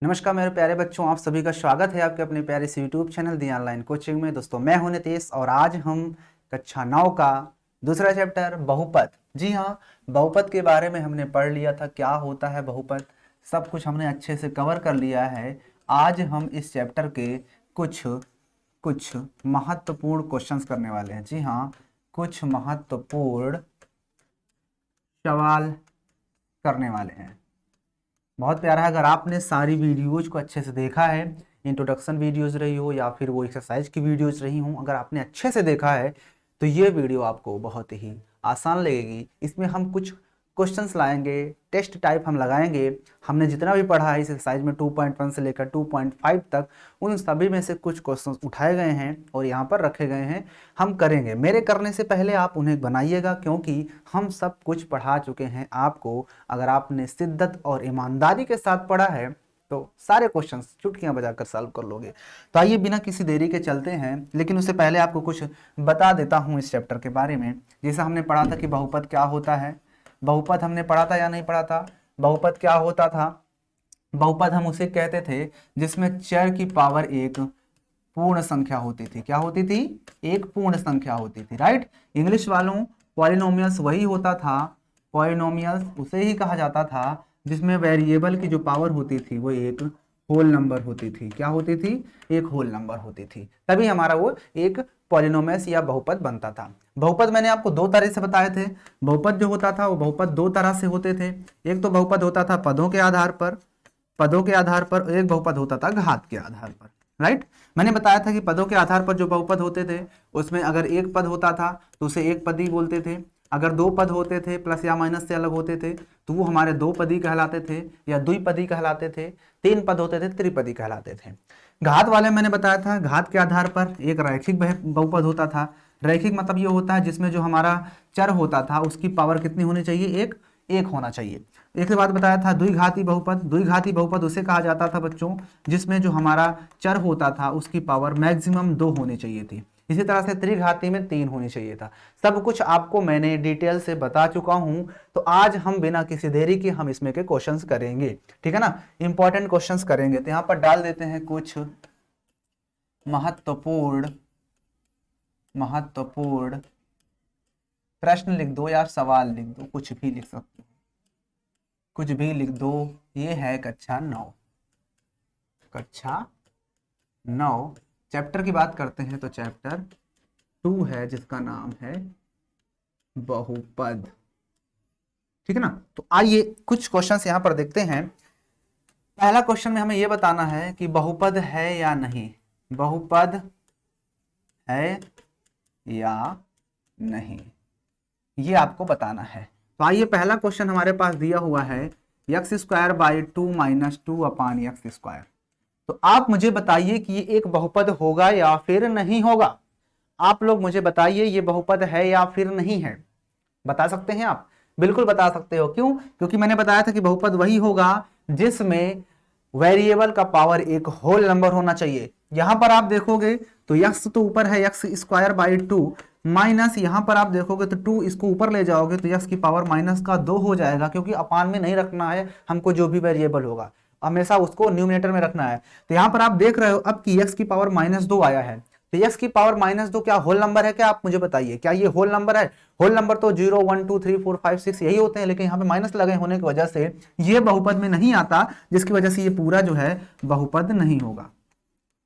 नमस्कार मेरे प्यारे बच्चों, आप सभी का स्वागत है आपके अपने प्यारे से यूट्यूब चैनल दी ऑनलाइन कोचिंग में। दोस्तों मैं हूं नितेश और आज हम कक्षा 9 का दूसरा चैप्टर बहुपद, जी हाँ, बहुपद के बारे में हमने पढ़ लिया था। क्या होता है बहुपद, सब कुछ हमने अच्छे से कवर कर लिया है। आज हम इस चैप्टर के कुछ कुछ महत्वपूर्ण क्वेश्चंस करने वाले हैं। जी हाँ, कुछ महत्वपूर्ण सवाल करने वाले हैं। बहुत प्यारा है। अगर आपने सारी वीडियोज को अच्छे से देखा है, इंट्रोडक्शन वीडियोज रही हो या फिर वो एक्सरसाइज की वीडियोज रही हो, अगर आपने अच्छे से देखा है तो ये वीडियो आपको बहुत ही आसान लगेगी। इसमें हम कुछ क्वेश्चंस लाएंगे, टेस्ट टाइप हम लगाएंगे। हमने जितना भी पढ़ा है इस एक्सरसाइज में 2.1 से लेकर 2.5 तक, उन सभी में से कुछ क्वेश्चंस उठाए गए हैं और यहाँ पर रखे गए हैं। हम करेंगे, मेरे करने से पहले आप उन्हें बनाइएगा, क्योंकि हम सब कुछ पढ़ा चुके हैं आपको। अगर आपने शिद्दत और ईमानदारी के साथ पढ़ा है तो सारे क्वेश्चंस चुटकियां बजाकर सॉल्व कर लोगे। तो आइए बिना किसी देरी के चलते हैं, लेकिन उससे पहले आपको कुछ बता देता हूं इस चैप्टर के बारे में। जैसा हमने पढ़ा था कि बहुपद क्या होता है, बहुपद हमने पढ़ा था या नहीं पढ़ा था। बहुपद क्या होता था, बहुपद हम उसे कहते थे जिसमें चर की पावर एक पूर्ण संख्या होती थी। क्या होती थी? एक पूर्ण संख्या होती थी, राइट। इंग्लिश वालों, पॉलिनोमियल्स वही होता था, पॉलिनोमियल्स उसे ही कहा जाता था जिसमें वेरिएबल की जो पावर होती थी वो एक होल नंबर होती थी। क्या होती थी? एक होल नंबर होती थी, तभी हमारा वो एक पॉलिनोमियस या बहुपद बनता था। बहुपद मैंने आपको दो तरह से बताए थे। बहुपद जो होता था वो बहुपद दो तरह से होते थे। एक तो बहुपद होता था पदों के आधार पर, पदों के आधार पर, एक बहुपद होता था घात के आधार पर, राइट। मैंने बताया था कि पदों के आधार पर जो बहुपद होते थे उसमें अगर एक पद होता था तो उसे एक पदी बोलते थे। अगर दो पद होते थे प्लस या माइनस से अलग होते थे तो वो हमारे दो पदी कहलाते थे या द्विपदी कहलाते थे। तीन पद होते थे त्रिपदी कहलाते थे। घात वाले मैंने बताया था, घात के आधार पर एक रैखिक बहुपद होता था। रैखिक मतलब ये होता है जिसमें जो हमारा चर होता था उसकी पावर कितनी होनी चाहिए? एक, एक होना चाहिए। एक के बाद बताया था द्विघाती बहुपद। द्विघाती बहुपद उसे कहा जाता था बच्चों जिसमें जो हमारा चर होता था उसकी पावर मैक्सिमम दो होनी चाहिए थी। इसी तरह से त्रिघाती में तीन होनी चाहिए था। सब कुछ आपको मैंने डिटेल से बता चुका हूं। तो आज हम बिना किसी देरी के हम इसमें के क्वेश्चंस करेंगे, ठीक है ना। इंपॉर्टेंट क्वेश्चंस करेंगे, तो यहां पर डाल देते हैं कुछ महत्वपूर्ण महत्वपूर्ण प्रश्न लिख दो या सवाल लिख दो, कुछ भी लिख सकते हो, कुछ भी लिख दो। ये है कक्षा 9, कक्षा 9 चैप्टर की बात करते हैं तो चैप्टर 2 है जिसका नाम है बहुपद, ठीक है ना। तो आइए कुछ क्वेश्चंस यहां पर देखते हैं। पहला क्वेश्चन में हमें यह बताना है कि बहुपद है या नहीं, बहुपद है या नहीं, ये आपको बताना है। तो आइए पहला क्वेश्चन हमारे पास दिया हुआ है x square by 2 minus 2 upon x square. तो आप मुझे बताइए कि ये एक बहुपद होगा या फिर नहीं होगा। आप लोग मुझे बताइए ये बहुपद है या फिर नहीं है। बता सकते हैं आप? बिल्कुल बता सकते हो। क्यों? क्योंकि मैंने बताया था कि बहुपद वही होगा जिसमें वेरिएबल का पावर एक होल नंबर होना चाहिए। यहां पर आप देखोगे तो यक्स तो ऊपर है, एक्स स्क्वायर बाई 2 माइनस, यहां पर आप देखोगे तो 2 इसको ऊपर ले जाओगे तो यक्स की पावर माइनस का 2 हो जाएगा, क्योंकि अपान में नहीं रखना है हमको। जो भी वेरिएबल होगा हमेशा उसको न्यूमरेटर में रखना है। तो यहां पर आप देख रहे हो अब कि एक्स की पावर -2 आया है। तो एक्स की पावर -2 क्या होल नंबर है? क्या आप मुझे बताइए, क्या ये होल नंबर है? होल नंबर तो 0 1 2 3 4 5 6 यही होते हैं, लेकिन यहाँ पे माइनस लगे होने की वजह से ये बहुपद में नहीं आता, जिसकी वजह से ये पूरा जो है बहुपद नहीं होगा।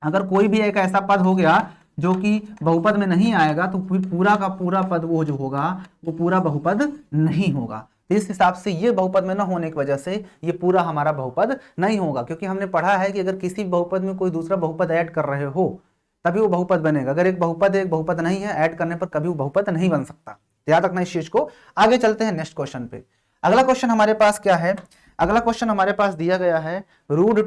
अगर कोई भी एक ऐसा पद हो गया जो कि बहुपद में नहीं आएगा तो फिर पूरा का पूरा पद वो जो होगा वो पूरा बहुपद नहीं होगा। तो इस हिसाब से ये बहुपद में न होने की वजह से ये पूरा हमारा बहुपद नहीं होगा, क्योंकि हमने पढ़ा है कि अगर किसी बहुपद में कोई दूसरा बहुपद ऐड कर रहे हो तभी वो बहुपद बनेगा। अगर एक बहुपद नहीं है, ऐड करने पर कभी वो बहुपद नहीं बन सकता। याद रखना इस चीज को। आगे चलते हैं नेक्स्ट क्वेश्चन पे। अगला क्वेश्चन हमारे पास क्या है? अगला क्वेश्चन हमारे पास दिया गया है रूट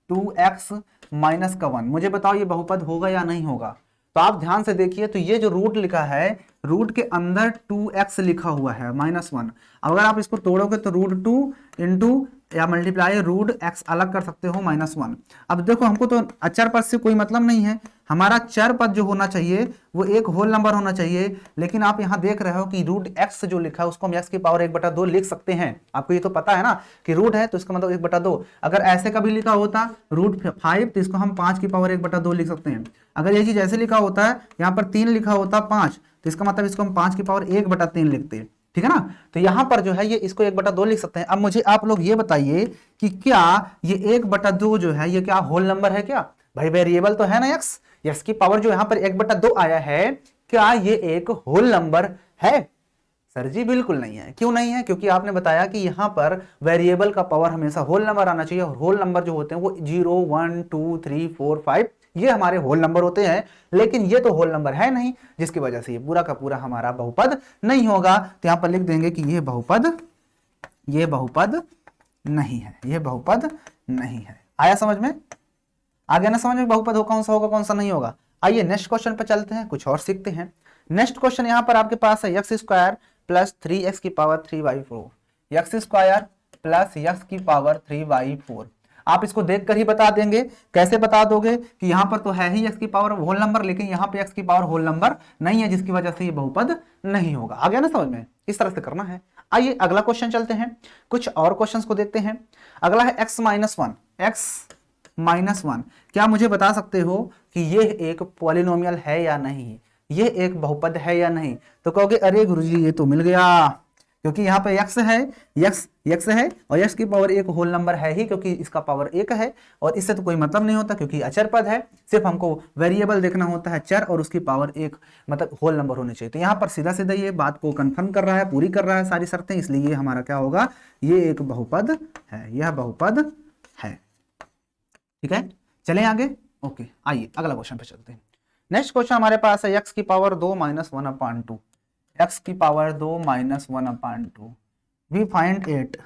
2x माइनस का 1। मुझे बताओ ये बहुपद होगा या नहीं होगा। तो आप ध्यान से देखिए, तो ये जो रूट लिखा है, रूट के अंदर 2x लिखा हुआ है -1। अगर आप इसको तोड़ोगे तो √2 इंटू या मल्टीप्लाई रूट एक्स अलग कर सकते हो -1। अब देखो हमको तो अचर पद से कोई मतलब नहीं है, हमारा चर पद जो होना चाहिए वो एक होल नंबर होना चाहिए। लेकिन आप यहाँ देख रहे हो कि रूट एक्स जो लिखा है उसको हम एक्स की पावर 1/2 लिख सकते हैं। आपको ये तो पता है ना कि रूट है तो इसका मतलब 1/2। अगर ऐसे कभी लिखा होता √5 तो इसको हम 5 की पावर 1/2 लिख सकते हैं। अगर ये चीज ऐसे लिखा होता है, यहाँ पर 3 लिखा होता 5, तो इसका मतलब इसको हम 5 की पावर 1/3 लिखते हैं। ठीक है ना। तो यहां पर जो है ये इसको 1/2 लिख सकते हैं। अब मुझे आप लोग ये बताइए कि क्या ये 1/2 जो है ये क्या होल नंबर है क्या? भाई वेरिएबल तो है ना एक्स, एक्स की पावर जो यहां पर 1/2 आया है, क्या ये एक होल नंबर है? सर जी बिल्कुल नहीं है। क्यों नहीं है? क्योंकि आपने बताया कि यहां पर वेरिएबल का पावर हमेशा होल नंबर आना चाहिए, और होल नंबर जो होते हैं वो 0 1 2 3 4 5 ये हमारे होल नंबर होते हैं। लेकिन ये तो होल नंबर है नहीं, जिसकी वजह से ये पूरा का पूरा हमारा बहुपद नहीं होगा। तो यहां पर लिख देंगे कि ये बहुपद नहीं है, ये बहुपद नहीं है। आया समझ में? आ गया ना समझ में बहुपद हो कौन सा होगा कौन सा नहीं होगा? आइए नेक्स्ट क्वेश्चन पर चलते हैं, कुछ और सीखते हैं। नेक्स्ट क्वेश्चन यहां पर आपके पास है x² प्लस 3x की पावर 3/4, x² प्लस x की पावर 3/4। आप इसको देखकर ही बता देंगे। कैसे बता दोगे कि यहां पर तो है ही x की पावर होल नंबर, लेकिन यहां पे x की पावर होल नंबर नहीं है, जिसकी वजह से ये बहुपद नहीं होगा। आ गया ना समझ में? इस तरह से करना है। आइए अगला क्वेश्चन चलते हैं, कुछ और क्वेश्चंस को देखते हैं। अगला है x-1। क्या मुझे बता सकते हो कि ये एक पॉलिनोमियल है या नहीं, ये एक बहुपद है या नहीं? तो कहोगे अरे गुरुजी ये तो मिल गया, क्योंकि यहाँ पे x है, x है और x की पावर 1 होल नंबर है ही, क्योंकि इसका पावर 1 है। और इससे तो कोई मतलब नहीं होता क्योंकि अचर पद है, सिर्फ हमको वेरिएबल देखना होता है चर, और उसकी पावर 1 मतलब होल नंबर होने चाहिए। तो यहाँ पर सीधा सीधा ये बात को कंफर्म कर रहा है, पूरी कर रहा है सारी शर्तें, इसलिए ये हमारा क्या होगा, ये एक बहुपद है, यह बहुपद है। ठीक है, चलें आगे। ओके, आइए अगला क्वेश्चन पे चलते हैं। नेक्स्ट क्वेश्चन हमारे पास है x की पावर 2 -1/2, x की पावर 2 -1/2, वी फाइंड इट।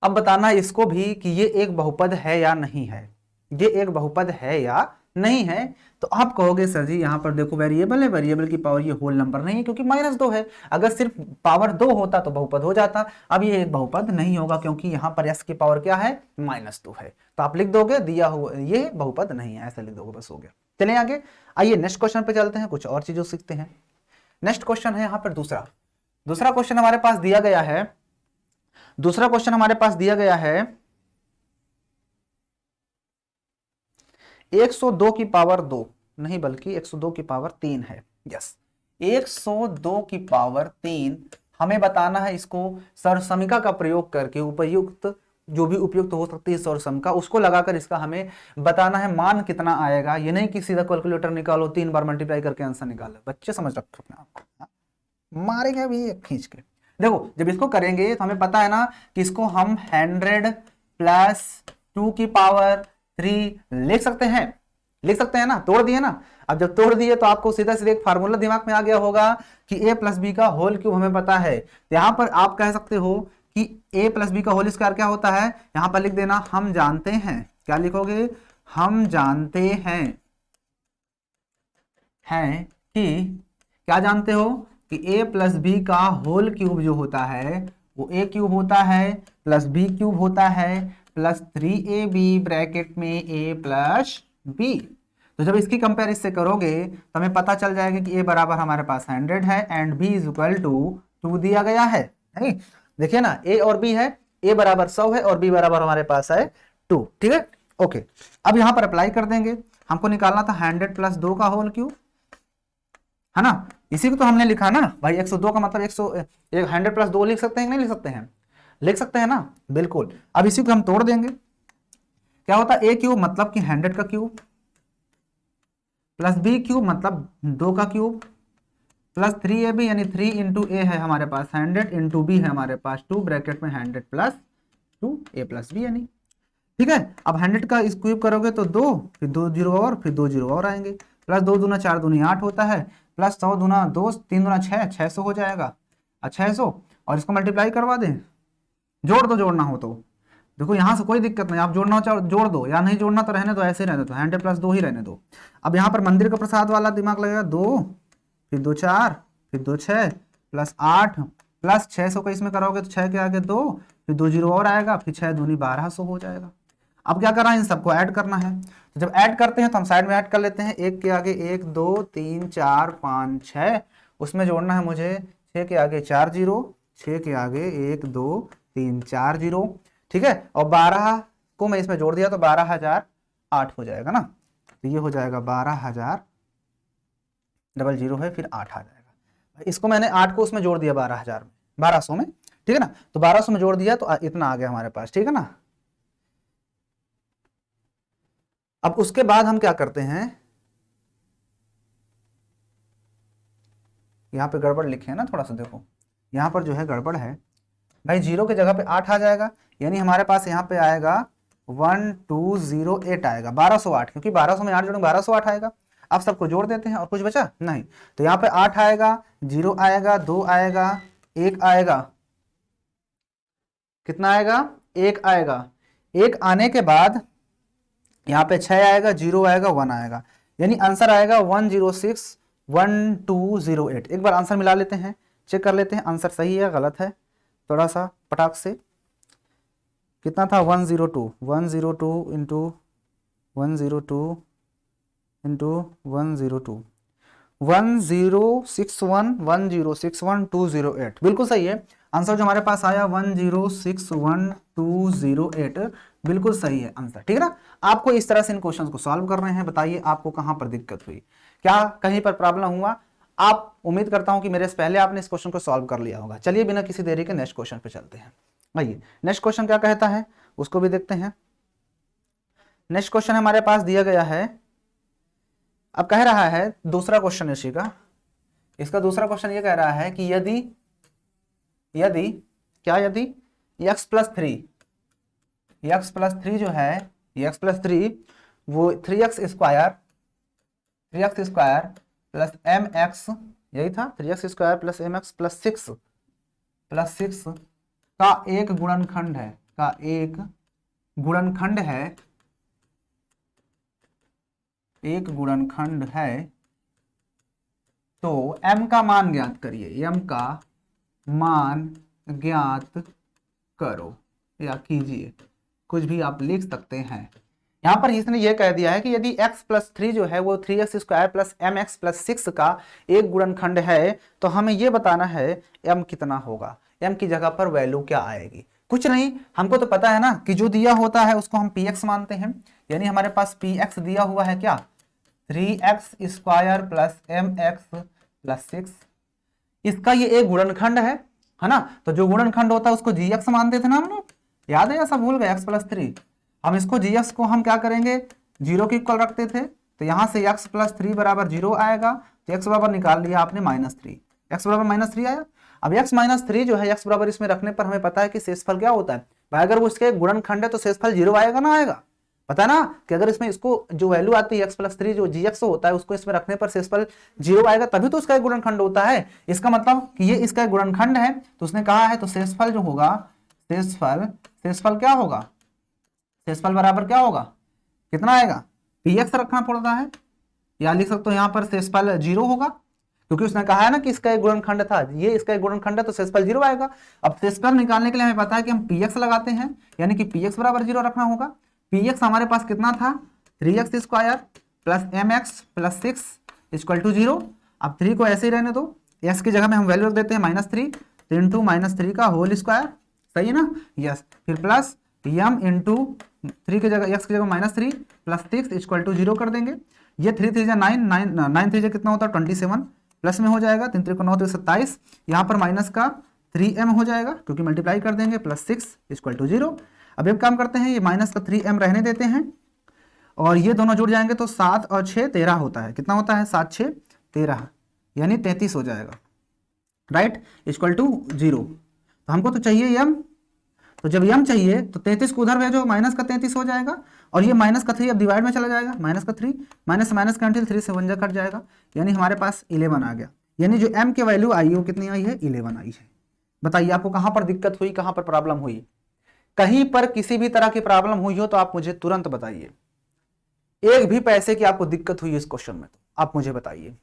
अब बताना है इसको भी कि ये एक बहुपद है या नहीं है, ये एक बहुपद है या नहीं है। तो आप कहोगे सर जी यहाँ पर देखो वेरिएबल है, वेरिएबल की पावर ये होल नंबर नहीं है क्योंकि -2 है। अगर सिर्फ पावर 2 होता तो बहुपद हो जाता। अब ये एक बहुपद नहीं होगा क्योंकि यहाँ पर x की पावर क्या है, -2 है। तो आप लिख दोगे दिया हुआ ये बहुपद नहीं है, ऐसा लिख दोगे, बस हो गया। चलिए आगे। आइए नेक्स्ट क्वेश्चन पे चलते हैं, कुछ और चीजों सीखते हैं। नेक्स्ट क्वेश्चन है यहाँ पर दूसरा क्वेश्चन हमारे पास दिया गया है। दूसरा क्वेश्चन हमारे पास दिया गया है 102 की पावर 2 नहीं बल्कि 102 की पावर 3 है। यस, 102 की पावर 3 हमें बताना है। इसको सरसमिका का प्रयोग करके उपयुक्त जो भी उपयुक्त हो सकती है सरसमिका, उसको लगाकर इसका हमें बताना है मान कितना आएगा। ये नहीं कि सीधा कैलकुलेटर निकालो 3 बार मल्टीप्लाई करके आंसर निकालो। बच्चे समझ रखो अपने आपको, मारेंगे अभी खींच के। देखो जब इसको करेंगे तो हमें पता है ना कि इसको हम 100 प्लस 2 की पावर 3 लिख सकते हैं ना, तोड़ दिए ना। अब जब तोड़ दिए तो आपको सीधा सीधा एक फार्मूला दिमाग में आ गया होगा कि a प्लस बी का होल क्यूब हमें पता है। तो यहां पर आप कह सकते हो कि a प्लस बी का होल स्क्वायर क्या होता है, यहां पर लिख देना हम जानते हैं। क्या लिखोगे, हम जानते हैं कि क्या जानते हो कि a प्लस बी का होल क्यूब जो होता है वो a क्यूब होता है प्लस b क्यूब होता है प्लस 3ab ब्रैकेट में a प्लस b। तो जब इसकी कंपेरिजन से करोगे तो हमें पता चल जाएगा कि a बराबर हमारे पास 100 है and b is equal to 2 दिया गया है। नहीं देखिए ना, a और b है, a बराबर 100 है और b बराबर हमारे पास है 2। ठीक है, ओके। अब यहां पर अप्लाई कर देंगे, हमको निकालना था 100 प्लस 2 का होल क्यूब, है ना। इसी को तो हमने लिखा ना भाई, 102 का मतलब 100 प्लस 2 लिख सकते हैं कि नहीं लिख सकते हैं? लिख सकते हैं ना, बिल्कुल। अब इसी को हम तोड़ देंगे। क्या होता है, a क्यूब मतलब कि 100 का क्यूब प्लस b क्यूब मतलब 2 का क्यूब प्लस 3ab यानी 3 इंटू a है हमारे पास 100 इंटू b है हमारे पास 2 ब्रैकेट में 100 प्लस 2 a प्लस b यानी। ठीक है, अब 100 का इस क्यूब करोगे तो 2, फिर 2 जीरो और फिर 2 जीरो और आएंगे, प्लस 2 दूना 4 दूनी 8 होता है, प्लस 100 दूना 2, 3 दूना 6, 600 हो जाएगा। 600 और इसको मल्टीप्लाई करवा दें, जोड़ दो जोड़ना हो तो। देखो यहाँ से कोई दिक्कत नहीं, आप जोड़ना हो चाहो जोड़ दो, या नहीं जोड़ना तो रहने दो, ऐसे रहने दो, 100 प्लस 2 ही रहने दो। अब यहाँ पर मंदिर का प्रसाद वाला दिमाग लगेगा, 2 फिर 2 4 फिर 2 6 प्लस 8 प्लस 600 का इसमें करोगे तो 6 के आगे 2 फिर 2 जीरो और आएगा, फिर 6 दूनी 1200 हो जाएगा। अब क्या करना है, इन सबको ऐड करना है। तो जब ऐड करते हैं तो हम साइड में ऐड कर लेते हैं। 1 के आगे 1 2 3 4 5 6, उसमें जोड़ना है मुझे 6 के आगे 4 जीरो, 6 के आगे 1 2 3 4 जीरो, ठीक है। और 12 को मैं इसमें जोड़ दिया तो 12,008 हो जाएगा ना। तो ये हो जाएगा 12,000 डबल जीरो है, फिर 8 आ जाएगा। इसको मैंने 8 को उसमें जोड़ दिया 12,000 में, 1200 में, ठीक है ना। तो 1200 में जोड़ दिया तो इतना आ गया हमारे पास, ठीक है ना। अब उसके बाद हम क्या करते हैं, यहां पे गड़बड़ लिखे हैं ना, थोड़ा सा देखो यहां पर जो है गड़बड़ है भाई। जीरो की जगह पे 8 आ जाएगा, यानी हमारे पास यहाँ पे आएगा 1208 आएगा, 1208, क्योंकि 1200 में 8 जोड़ेंगे 1208 आएगा। अब सबको जोड़ देते हैं, और कुछ बचा नहीं। तो यहाँ पे 8 आएगा, 0 आएगा, 2 आएगा, 1 आएगा, कितना आएगा, 1 आएगा। 1 आने के बाद यहाँ पे 6 आएगा, 0 आएगा, 1 आएगा, यानी आंसर आएगा 1061208। एक बार आंसर मिला लेते हैं, चेक कर लेते हैं आंसर सही है गलत है, थोड़ा सा पटाख से। कितना था, 102 इंटू 102 इंटू 102 1061 बिल्कुल सही है। आंसर जो हमारे पास आया 1061208 बिल्कुल सही है आंसर, ठीक है ना। आपको इस तरह से इन क्वेश्चंस को सॉल्व कर रहे हैं। बताइए आपको कहां पर दिक्कत हुई, क्या कहीं पर प्रॉब्लम हुआ। आप उम्मीद करता हूं कि मेरे से पहले आपने इस क्वेश्चन को सॉल्व कर लिया होगा। चलिए बिना किसी देरी के नेक्स्ट क्वेश्चन पे चलते हैं। आइए नेक्स्ट क्वेश्चन क्या कहता है उसको भी देखते हैं। नेक्स्ट क्वेश्चन हमारे पास दिया गया है, अब कह रहा है दूसरा क्वेश्चन इसी का, इसका दूसरा क्वेश्चन ये कह रहा है कि यदि x प्लस थ्री जो है, x प्लस 3 वो 3x स्क्वायर प्लस mx, यही था 3x square plus mx plus 6 का एक गुणनखंड है, तो m का मान ज्ञात करिए, m का मान ज्ञात करो या कीजिए, कुछ भी आप लिख सकते हैं। यहां पर इसने ये कह दिया है कि यदि x प्लस 3 जो है वो 3x square plus mx plus 6 का एक गुणनखंड है, तो हमें ये बताना है m कितना होगा, m की जगह पर वैल्यू क्या आएगी। कुछ नहीं, हमको तो पता है ना कि जो दिया होता है उसको हम px मानते हैं, यानी हमारे पास px दिया हुआ है क्या, 3x square plus mx plus 6, इसका ये एक गुणनखंड है ना। तो जो गुणनखंड होता है उसको gx मानते थे ना हम लोग, याद है या सब भूल गए, x प्लस 3। हम इसको gx को हम क्या करेंगे, 0 के इक्वल रखते थे, तो यहां से x प्लस 3 बराबर 0 आएगा, तो x बराबर निकाल लिया आपने -3, x बराबर -3 आया। अब x -3 जो है x बराबर इसमें रखने पर हमें पता है कि शेषफल क्या होता है भाई, अगर वो इसके गुणनखंड है तो शेषफल 0 आएगा ना आएगा, पता है ना कि अगर इसमें इसको जो वैल्यू आती है x प्लस 3 जो gx होता है उसको इसमें रखने पर शेषफल 0 आएगा, तभी तो उसका एक गुणनखंड होता है। इसका मतलब कि ये इसका एक गुणनखंड है, तो उसने कहा है तो शेषफल जो होगा, शेषफल क्या होगा, शेषफल बराबर क्या होगा, कितना आएगा, px रखना पड़ता है, या लिख सकते हो यहाँ पर शेषफल 0 होगा, क्योंकि उसने कहा है ना कि इसका एक गुणनखंड था, ये इसका एक गुणनखंड है तो शेषफल 0 आएगा। अब शेषफल निकालने के लिए हमें पता है कि हम px लगाते हैं, यानी कि px बराबर 0 रखना होगा। px हमारे पास कितना था, 3x square plus mx plus 6 equal to 0। अब 3 को ऐसे ही रहने दो, x की जगह में हम वैल्यू रख देते हैं -3, तो इंटू -3 का होल स्क्वायर, सही है ना, यस। फिर प्लस m इंटू 3 की जगह x की जगह -3 प्लस 6 इक्वल टू 0 कर देंगे। ये 3 3 9 3 कितना होता है 27, प्लस में हो जाएगा 3 3 को 9 27, यहाँ पर माइनस का 3m हो जाएगा क्योंकि मल्टीप्लाई कर देंगे, प्लस 6 इक्वल टू 0। अब एक काम करते हैं, ये माइनस का 3m रहने देते हैं, और ये दोनों जुड़ जाएंगे तो 7 और 6 13 होता है, कितना होता है 7 6 13, यानी 33 हो जाएगा, राइट, इक्वल टू 0। तो हमको तो चाहिए m, तो जब m चाहिए तो 33 को उधर भेजो, माइनस का 33 हो जाएगा, और ये माइनस का 3 अब डिवाइड में चला जाएगा, माइनस का 3 माइनस कैंसिल, 3 से 1 जा कट जाएगा, यानी हमारे पास 11 आ गया, यानी जो m की वैल्यू आई है वो कितनी आई है, 11 आई है। बताइए आपको कहां पर दिक्कत हुई, कहां पर प्रॉब्लम हुई, कहीं पर किसी भी तरह की प्रॉब्लम हुई हो तो आप मुझे तुरंत बताइए। एक भी पैसे की आपको दिक्कत हुई इस क्वेश्चन में तो आप मुझे बताइए।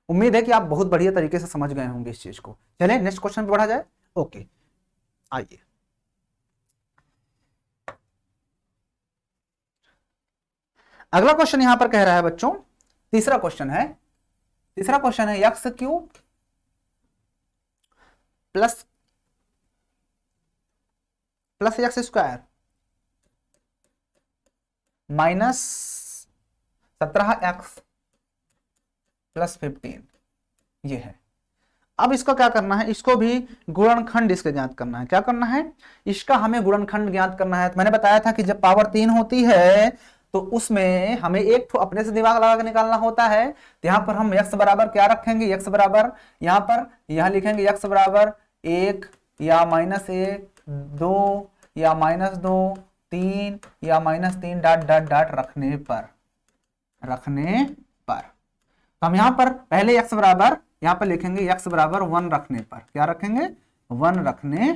उम्मीद है कि आप बहुत बढ़िया तरीके से समझ गए होंगे इस चीज को। चलें नेक्स्ट क्वेश्चन पे बढ़ा जाए। ओके, आइए अगला क्वेश्चन यहां पर कह रहा है बच्चों, तीसरा क्वेश्चन है x cube plus x square minus 17x plus 15, ये है। अब इसको क्या करना है, इसको भी गुणनखंड इसके ज्ञात करना है। क्या करना है, इसका हमें गुणनखंड ज्ञात करना है। तो मैंने बताया था कि जब पावर 3 होती है तो उसमें हमें एक तो अपने से दिमाग लगा के निकालना होता है। तो यहाँ पर हम x बराबर क्या रखेंगे, x बराबर यहाँ पर लिखेंगे x बराबर 1 या -1, 2 या -2, 3 या -3 डॉट डॉट डॉट रखने पर तो हम यहाँ पर पहले x बराबर यहाँ पर लिखेंगे x बराबर 1 रखने पर। क्या रखेंगे, 1 रखने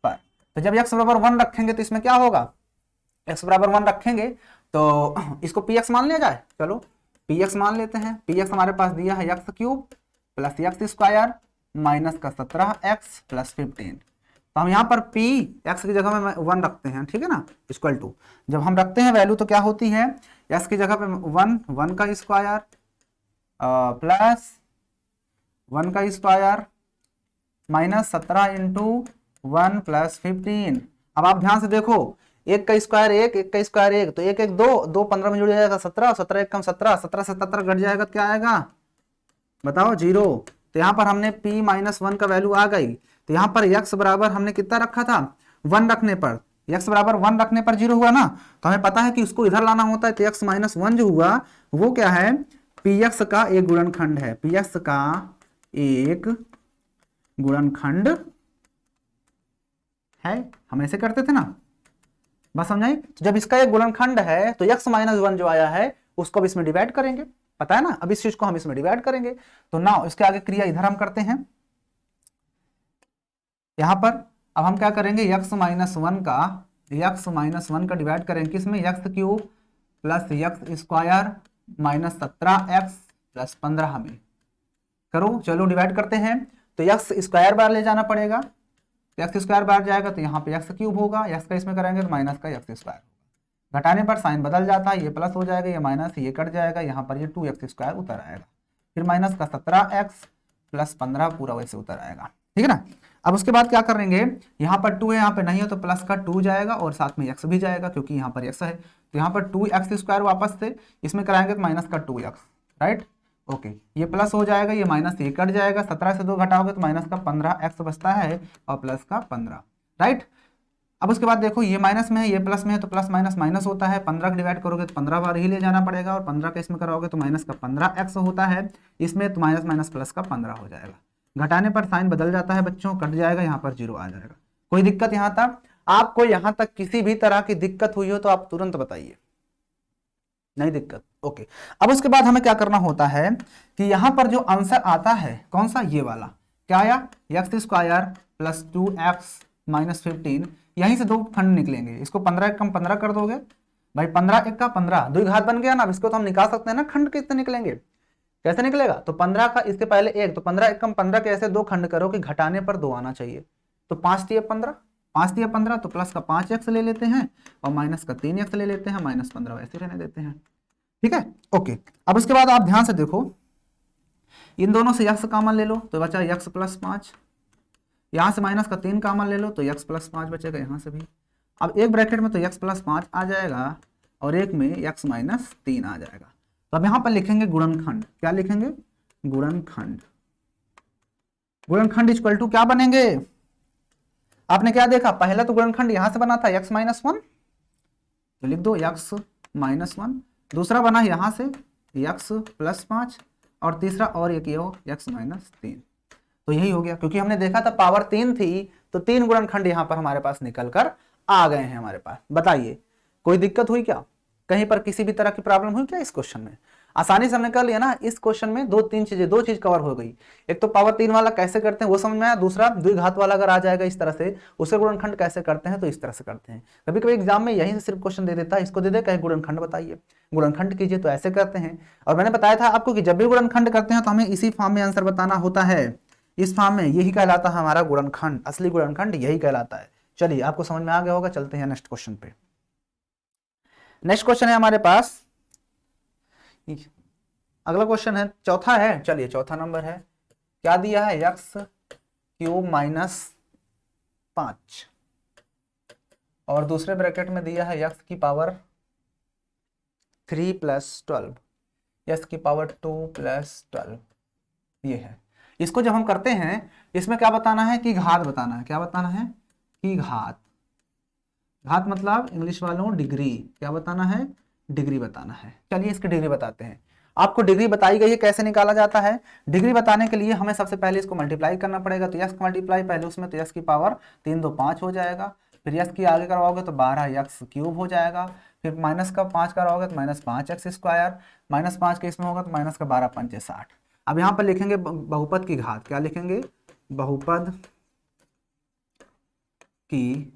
पर। तो जब x बराबर 1 रखेंगे तो इसमें क्या होगा, x बराबर 1 रखेंगे तो इसको px मान लिया जाए। चलो px मान लेते हैं। px हमारे पास दिया है x cube plus x square minus का 17x प्लस 15। तो हम यहाँ पर p x की जगह में 1 रखते हैं, ठीक है ना, इक्वल टू जब हम रखते हैं वैल्यू तो क्या होती है, x की जगह पे 1 का स्क्वायर प्लस 1 का स्क्वायर माइनस 17 इंटू 1 प्लस 15। अब आप ध्यान से देखो, 1 का स्क्वायर 1, 1 का स्क्वायर 1, तो 1 1 2, 2 15 में जुड़ जाएगा 17, 17 1 कम 17, 17 से 17 घट जाएगा, क्या आएगा बताओ, 0। तो यहाँ पर हमने p माइनस 1 का वैल्यू आ गई। तो यहाँ पर x बराबर हमने कितना रखा था, 1 रखने पर, x बराबर 1 रखने पर 0 हुआ ना। तो हमें पता है कि उसको इधर लाना होता है। तो x माइनस 1 जो हुआ वो क्या है, px का एक गुणनखंड है, px का एक गुणनखंड है। हम ऐसे करते थे ना, बस समझाई। तो जब इसका एक गुणनखंड है तो x माइनस 1 जो आया है उसको अब इसमें डिवाइड करेंगे, पता है ना। अब इस चीज को हम इसमें डिवाइड करेंगे। तो ना इसके आगे क्रिया इधर हम करते हैं, यहां पर अब हम क्या करेंगे, x माइनस 1 का डिवाइड करेंगे किसमें, x cube plus x square minus 17x plus 15 में। करो, चलो डिवाइड करते हैं। तो x स्क्वायर बार ले जाना पड़ेगा, एक्स स्क्वायर बार जाएगा तो यहाँ पे एक्स क्यूब होगा, एक्स का इसमें करेंगे तो माइनस का एक्स स्क्वायर होगा। घटाने पर साइन बदल जाता है, ये प्लस हो जाएगा, ये माइनस, ये कट जाएगा, यहाँ पर ये 2x स्क्वायर उतर आएगा, फिर माइनस का 17x प्लस 15 पूरा वैसे उतर आएगा, ठीक है ना। अब उसके बाद क्या करेंगे, यहाँ पर 2 है, यहाँ पे नहीं है तो प्लस का 2 जाएगा और साथ में x भी जाएगा क्योंकि यहाँ पर x है। तो यहाँ पर 2x स्क्वायर वापस से इसमें कराएंगे तो माइनस का 2x, राइट, ओके। ये प्लस हो जाएगा, ये माइनस ये कट जाएगा, 17 से 2 घटाओगे तो माइनस का 15x बचता है और प्लस का 15, राइट। अब उसके बाद देखो ये माइनस में है, ये प्लस में है, तो प्लस माइनस माइनस होता है। 15 का डिवाइड करोगे तो 15 बार ही ले जाना पड़ेगा और 15 का इसमें कराओगे तो माइनस का 15x होता है इसमें, तो माइनस माइनस प्लस का 15 हो जाएगा। घटाने पर साइन बदल जाता है बच्चों, कट जाएगा, यहाँ पर 0 आ जाएगा। कोई दिक्कत यहाँ तक, आपको यहाँ तक किसी भी तरह की दिक्कत हुई हो तो आप तुरंत बताइए, नहीं दिक्कत, ओके। अब उसके बाद हमें क्या करना होता है कि यहां पर जो आंसर आता है कौन सा, ये वाला क्या आया, x square plus 2x minus 15, यहीं से दो खंड निकलेंगे। इसको 15 कम 15 कर दोगे भाई, 15 1 का 15, द्विघात बन गया ना। अब इसको तो हम निकाल सकते हैं ना, खंड कितने निकलेंगे, कैसे निकलेगा, तो 15 का इसके पहले 1, तो 15 1 कम 15 के ऐसे दो खंड करो कि घटाने पर 2 आना चाहिए। तो 5 दिए 15, 5 दिया 15, तो प्लस का 5x ले लेते हैं और माइनस का 3x ले लेते हैं, माइनस 15 वैसे रहने देते हैं, ठीक है, ओके। अब उसके बाद आप ध्यान से देखो, इन दोनों से x कॉमन ले लो तो बचा x प्लस 5, यहां से माइनस का 3 कॉमन ले लो तो x प्लस 5 बचेगा यहां से भी। अब एक ब्रैकेट में तो x प्लस 5 आ जाएगा और एक में x माइनस 3 आ जाएगा। तो अब यहां पर लिखेंगे गुणनखंड, क्या लिखेंगे, गुणनखंड। गुणनखंड इक्वल टू क्या बनेंगे, आपने क्या देखा, पहला तो गुणनखंड यहां से बना था x माइनस 1, तो लिख दो x माइनस 1, दूसरा बना यहां से x प्लस 5 और तीसरा और एक ये हो x माइनस 3। तो यही हो गया, क्योंकि हमने देखा था पावर 3 थी तो 3 गुणनखंड यहां पर हमारे पास निकल कर आ गए हैं हमारे पास। बताइए कोई दिक्कत हुई क्या, कहीं पर किसी भी तरह की प्रॉब्लम हुई क्या इस क्वेश्चन में, आसानी से हमने कर लिया ना। इस क्वेश्चन में दो चीज कवर हो गई, एक तो पावर 3 वाला कैसे करते हैं वो समझ में आया, दूसरा द्विघात वाला अगर आ जाएगा इस तरह से उसे गुणनखंड कैसे करते हैं तो इस तरह से करते हैं। कभी कभी एग्जाम में यहीं से सिर्फ क्वेश्चन दे देता है, इसको दे दे कहीं गुणनखंड बताइए, गुणनखंड कीजिए तो ऐसे करते हैं। और मैंने बताया था आपको कि जब भी गुणनखंड करते हैं तो हमें इसी फॉर्म में आंसर बताना होता है, इस फॉर्म में, यही कहलाता है हमारा गुणनखंड, असली गुणनखंड यही कहलाता है। चलिए आपको समझ में आ गया होगा, चलते हैं नेक्स्ट क्वेश्चन पे। नेक्स्ट क्वेश्चन है हमारे पास, अगला क्वेश्चन है, चौथा है, चलिए चौथा नंबर है, क्या दिया है, एक्स क्यूब माइनस 5 और दूसरे ब्रैकेट में दिया है एक्स की पावर 3 प्लस 12, एक्स की पावर 2 प्लस 12, ये है। इसको जब हम करते हैं इसमें क्या बताना है कि घात बताना है, क्या बताना है कि घात, घात मतलब इंग्लिश वालों डिग्री, क्या बताना है, डिग्री बताना है। चलिए इसकी डिग्री बताते हैं। आपको डिग्री बताई गई है, कैसे निकाला जाता है, डिग्री बताने के लिए हमें सबसे पहले इसको मल्टीप्लाई करना पड़ेगा। तो यक्स मल्टीप्लाई पहले उसमें, तो यक्स की पावर 3 2 5 हो जाएगा, फिर यक्स की आगे करवाओगे तो 12 यक्स क्यूब हो जाएगा, फिर माइनस का 5 करवाओगे तो माइनस 5 एक्स स्क्वायर, माइनस 5 के इसमें होगा तो माइनस का 12 5 60। अब यहाँ पर लिखेंगे बहुपद की घात, क्या लिखेंगे, बहुपद की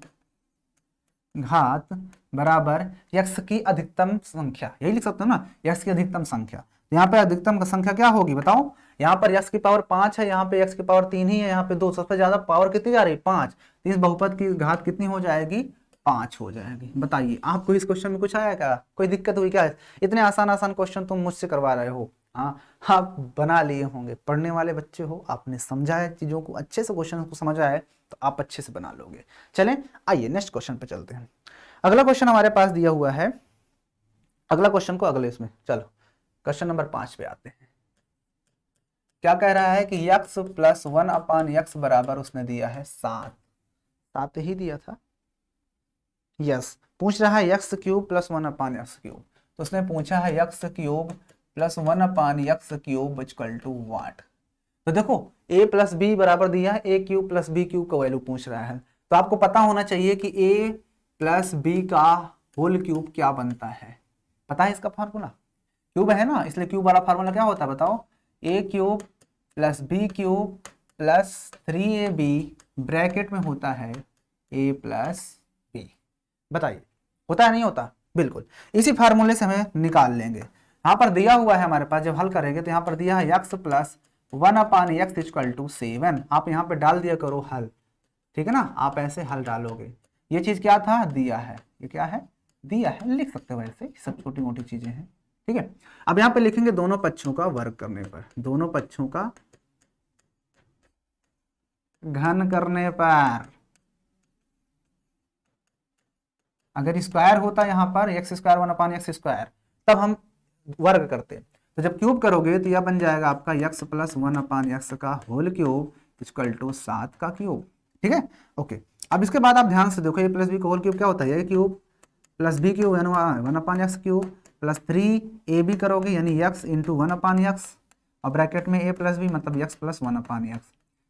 घात बराबर यक्स की अधिकतम संख्या, यही लिख सकते हो ना, यक्स की अधिकतम संख्या। तो यहाँ पे अधिकतम संख्या क्या होगी बताओ, यहाँ पर यक्स की पावर 5 है, यहाँ पे यक्स की पावर 3 ही है, यहाँ पे 2, सबसे ज्यादा पावर कितनी जा रही है 5, तो इस बहुपद की घात कितनी हो जाएगी, 5 हो जाएगी। बताइए आपको इस क्वेश्चन में कुछ आया क्या, कोई दिक्कत हुई क्या, इतने आसान आसान क्वेश्चन तुम मुझसे करवा रहे हो, हाँ आप बना लिए होंगे, पढ़ने वाले बच्चे हो, आपने समझा है चीजों को अच्छे से, क्वेश्चन को समझा है तो आप अच्छे से बना लोगे। चलें आइए नेक्स्ट क्वेश्चन पे चलते हैं। अगला क्वेश्चन हमारे पास दिया हुआ है, अगला क्वेश्चन को अगले इसमें, चलो क्वेश्चन नंबर 5 पे आते हैं। क्या कह रहा है कि यक्स प्लस 1 अपान यक्स बराबर उसने दिया है 7, 7 ही दिया था, यस। पूछ रहा है x cube plus 1 upon x cube, तो उसने पूछा है x cube plus 1 upon x cube equal to what. तो देखो a प्लस बी बराबर दिया है, a cube plus b cube का वैल्यू पूछ रहा है, तो आपको पता होना चाहिए कि a प्लस बी का होल क्यूब क्या बनता है, पता है इसका फार्मूला, क्यूब है ना, इसलिए क्यूब वाला फार्मूला क्या होता है बताओ, a cube plus b cube plus 3ab bracket में होता है a प्लस बी। बताइए होता है नहीं होता, बिल्कुल इसी फार्मूले से हमें निकाल लेंगे। यहाँ पर दिया हुआ है हमारे पास, जब हल करेंगे तो यहाँ पर दिया है x plus 1 upon x equal to 7, आप यहाँ पे डाल दिया करो हल, ठीक है ना, आप ऐसे हल डालोगे, ये चीज क्या था, दिया है, ये क्या है, दिया है, लिख सकते हो वैसे, सब छोटी मोटी चीजें हैं, ठीक है। अब यहाँ पे लिखेंगे दोनों पक्षों का वर्ग करने पर, दोनों पक्षों का घन करने पर, अगर स्क्वायर होता यहाँ पर x square 1 upon x square तब हम वर्ग करते, तो जब क्यूब करोगे तो यह बन जाएगा आपका यक्स प्लस 1 अपान एक्स का होल क्यूब इक्वल टू 7 का क्यूब, ठीक है, ओके। अब इसके बाद आप ध्यान से देखो, ए प्लस बी का होल क्यूब क्या होता है, a cube plus b cube यानी 1 upon x cube plus 3ab करोगे यानी एक्स इंटू 1 अपान एक्स, और ब्रैकेट में ए प्लस बी मतलब x plus 1 upon x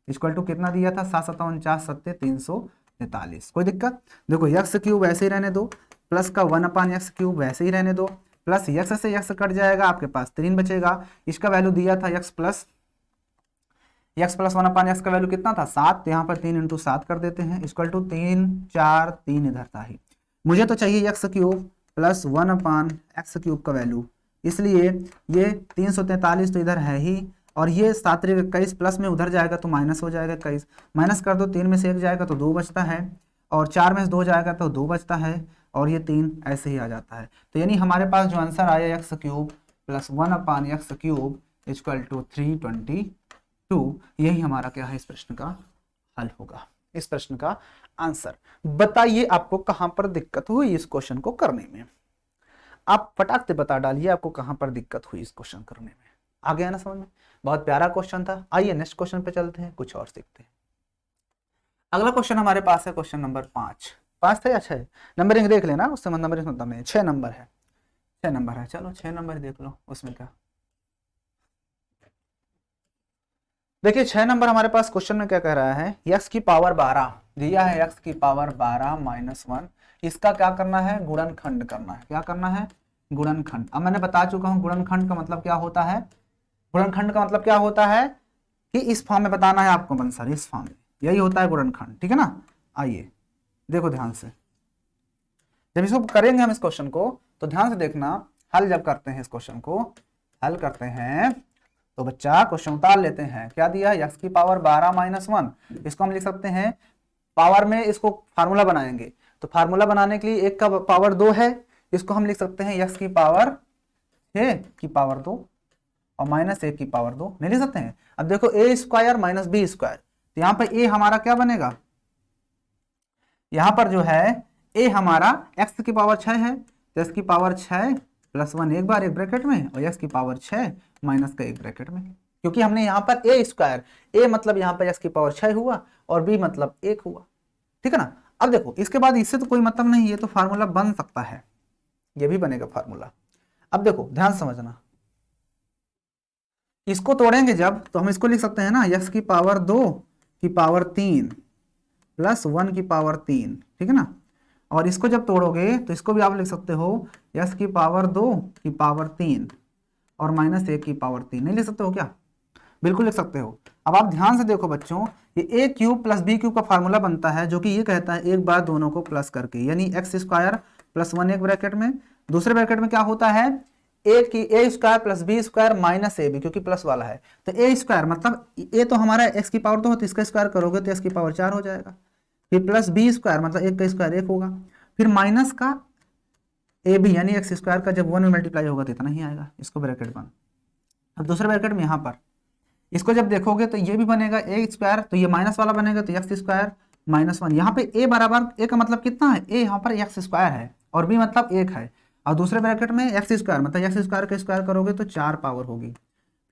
equal to कितना दिया था, 7 7 49 7 343। कोई दिक्कत, देखो यक्स क्यूब वैसे ही रहने दो, प्लस का 1 अपान एक्स क्यूब वैसे ही रहने दो, प्लस यक्स से यक्स कट जाएगा, आपके पास 3 बचेगा, इसका वैल्यू दिया था यक्स प्लस 1 अपान एक्स का वैल्यू कितना था 7, तो यहाँ पर 3 इंटू 7 कर देते हैं, इक्वल टू 3 4 3 इधर था ही, मुझे तो चाहिए x cube plus 1 upon x cube का वैल्यू, इसलिए ये 343 तो इधर है ही, और ये 7 21 प्लस में उधर जाएगा तो माइनस हो जाएगा 21, माइनस कर दो, 3 में से 1 जाएगा तो 2 बचता है, और 4 में से 2 जाएगा तो 2 बचता है, और ये 3 ऐसे ही आ जाता है। तो यानी हमारे पास जो आंसर आया x cube plus 1 upon x cube equal to 322, यही हमारा क्या है इस प्रश्न का हल होगा, इस प्रश्न का आंसर। बताइए आपको कहां पर दिक्कत हुई इस क्वेश्चन को करने में, आप फटाक से बता डालिए आपको कहां पर दिक्कत हुई इस क्वेश्चन करने में, आ गया ना समझ में, बहुत प्यारा क्वेश्चन था। आइए नेक्स्ट क्वेश्चन पे चलते हैं, कुछ और सीखते हैं। अगला क्वेश्चन हमारे पास है क्वेश्चन नंबर 5, 5 था या 6, नंबरिंग देख लेना, उससे नंबरिंग मतलब नहीं, 6 नंबर है, 6 नंबर है, चलो 6 नंबर देख लो, उसमें क्या। देखिए 6 नंबर हमारे पास क्वेश्चन में क्या कह रहा है, यक्स की पावर 12 दिया है, यक्स की पावर 12 माइनस 1, इसका क्या करना है, गुणनखंड करना है, क्या करना है, गुणनखंड। अब मैंने बता चुका हूं गुणनखंड का मतलब क्या होता है, गुणनखंड का मतलब क्या होता है कि इस फॉर्म में बताना है आपको आंसर, इस फॉर्म में, यही होता है गुणनखंड, ठीक है ना। आइए देखो ध्यान से, जब इसको करेंगे हम इस क्वेश्चन को तो ध्यान से देखना, हल जब करते हैं इस क्वेश्चन को, हल करते हैं तो बच्चा क्वेश्चन उतार लेते हैं, क्या दिया है एक्स की पावर 12 माइनस 1, इसको हम लिख सकते हैं पावर में, इसको फार्मूला बनाएंगे तो फार्मूला बनाने के लिए एक का पावर 2 है, इसको हम लिख सकते हैं x की पावर 6 की पावर 2 और माइनस 1 की पावर 2, नहीं लिख सकते हैं। अब देखो a square minus b square, तो यहाँ पर a हमारा क्या बनेगा, यहाँ पर जो है a हमारा x की पावर 6 है, तो x की पावर 6 प्लस 1 एक बार एक ब्रैकेट में और x की पावर 6 माइनस का एक ब्रैकेट में, क्योंकि हमने यहाँ पर a स्क्वायर, a मतलब यहाँ पर x की पावर 6 हुआ और b मतलब 1 हुआ, ठीक है ना। अब देखो इसके बाद इससे तो कोई मतलब नहीं, ये तो फार्मूला बन सकता है, ये भी बनेगा फार्मूला। अब देखो ध्यान समझना, इसको तोड़ेंगे जब तो हम इसको लिख सकते हैं ना x की पावर 2 की पावर 3 प्लस 1 की पावर 3, ठीक है ना। और इसको जब तोड़ोगे तो इसको भी आप लिख सकते हो x की पावर 2 की पावर 3 और माइनस 1 की पावर 3, नहीं लिख सकते हो क्या, बिल्कुल लिख सकते हो। अब आप ध्यान से देखो बच्चों, ये ए क्यूब प्लस बी क्यूब का फार्मूला बनता है जो कि ये कहता है एक बार दोनों को प्लस करके, यानी एक्स स्क्वायर प्लस 1 एक ब्रैकेट में, दूसरे ब्रैकेट में क्या होता है a square plus B square minus a b, क्योंकि प्लस वाला है। तो ए स्क्वायर मतलब ए तो हमारा एक्स की पावर 2 हो, तो इसका स्क्वायर करोगे तो एक्स की पावर 4 हो जाएगा, फिर प्लस बी स्क्वायर मतलब एक का स्क्वायर 1 होगा, फिर माइनस का ए बी यानी एक्स स्क्वायर का जब 1 में मल्टीप्लाई होगा तो इतना ही आएगा, इसको ब्रैकेट बंद। अब दूसरे ब्रैकेट में यहाँ पर इसको जब देखोगे तो ये भी बनेगा ए स्क्वायर, तो ये माइनस वाला बनेगा तो एक्स स्क्वायर माइनस 1, यहाँ पे ए बराबर ए का मतलब कितना है, ए यहाँ पर एक्स स्क्वायर है और बी मतलब 1 है, और दूसरे ब्रैकेट में एक्स स्क्वायर मतलब एक्स स्क्वायर का स्क्वायर करोगे तो 4 पावर होगी,